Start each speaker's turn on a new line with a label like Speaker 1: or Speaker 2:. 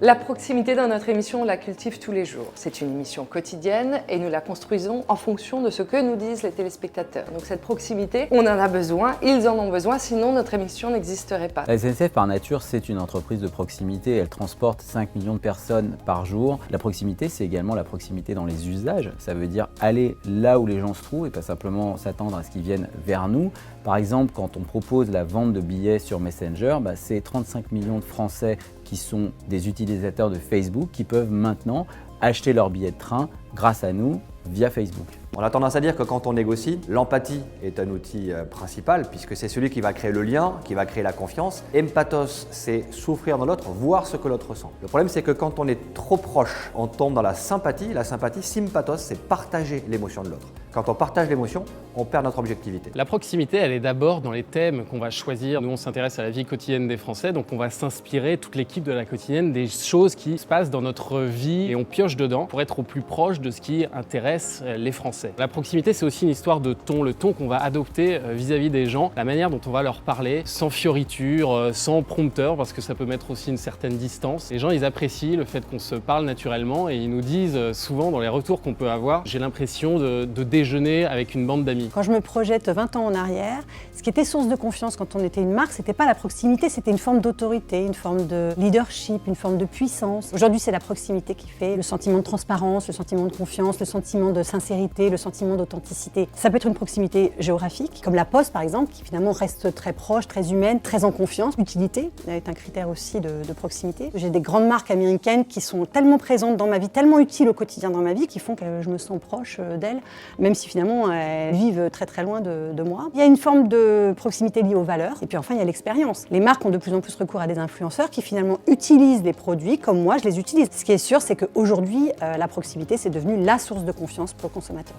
Speaker 1: La proximité dans notre émission, on la cultive tous les jours. C'est une émission quotidienne et nous la construisons en fonction de ce que nous disent les téléspectateurs. Donc cette proximité, on en a besoin, ils en ont besoin, sinon notre émission n'existerait pas.
Speaker 2: La SNCF par nature, c'est une entreprise de proximité. Elle transporte 5 millions de personnes par jour. La proximité, c'est également la proximité dans les usages. Ça veut dire aller là où les gens se trouvent et pas simplement s'attendre à ce qu'ils viennent vers nous. Par exemple, quand on propose la vente de billets sur Messenger, c'est 35 millions de Français qui sont des utilisateurs de Facebook qui peuvent maintenant acheter leur billet de train grâce à nous via Facebook.
Speaker 3: On a tendance à dire que quand on négocie, l'empathie est un outil principal puisque c'est celui qui va créer le lien, qui va créer la confiance. Empathos, c'est souffrir dans l'autre, voir ce que l'autre ressent. Le problème, c'est que quand on est trop proche, on tombe dans la sympathie. La sympathie, sympathos, c'est partager l'émotion de l'autre. Quand on partage l'émotion, on perd notre objectivité.
Speaker 4: La proximité, elle est d'abord dans les thèmes qu'on va choisir. Nous, on s'intéresse à la vie quotidienne des Français, donc on va s'inspirer, toute l'équipe de la quotidienne, des choses qui se passent dans notre vie et on pioche dedans pour être au plus proche de ce qui intéresse les Français. La proximité, c'est aussi une histoire de ton, le ton qu'on va adopter vis-à-vis des gens, la manière dont on va leur parler, sans fioriture, sans prompteur, parce que ça peut mettre aussi une certaine distance. Les gens, ils apprécient le fait qu'on se parle naturellement et ils nous disent souvent dans les retours qu'on peut avoir, j'ai l'impression de déjeuner avec une bande d'amis.
Speaker 5: Quand je me projette 20 ans en arrière, ce qui était source de confiance quand on était une marque, c'était pas la proximité, c'était une forme d'autorité, une forme de leadership, une forme de puissance. Aujourd'hui, c'est la proximité qui fait le sentiment de transparence, le sentiment de confiance, le sentiment de sincérité, le sentiment d'authenticité. Ça peut être une proximité géographique, comme la Poste par exemple, qui finalement reste très proche, très humaine, très en confiance. L'utilité est un critère aussi de proximité. J'ai des grandes marques américaines qui sont tellement présentes dans ma vie, tellement utiles au quotidien dans ma vie, qui font que je me sens proche d'elles, même si finalement elles vivent très très loin de moi. Il y a une forme de proximité liée aux valeurs. Et puis enfin, il y a l'expérience. Les marques ont de plus en plus recours à des influenceurs qui finalement utilisent les produits comme moi je les utilise. Ce qui est sûr, c'est qu'aujourd'hui, la proximité, c'est devenu la source de confiance pour le consommateur.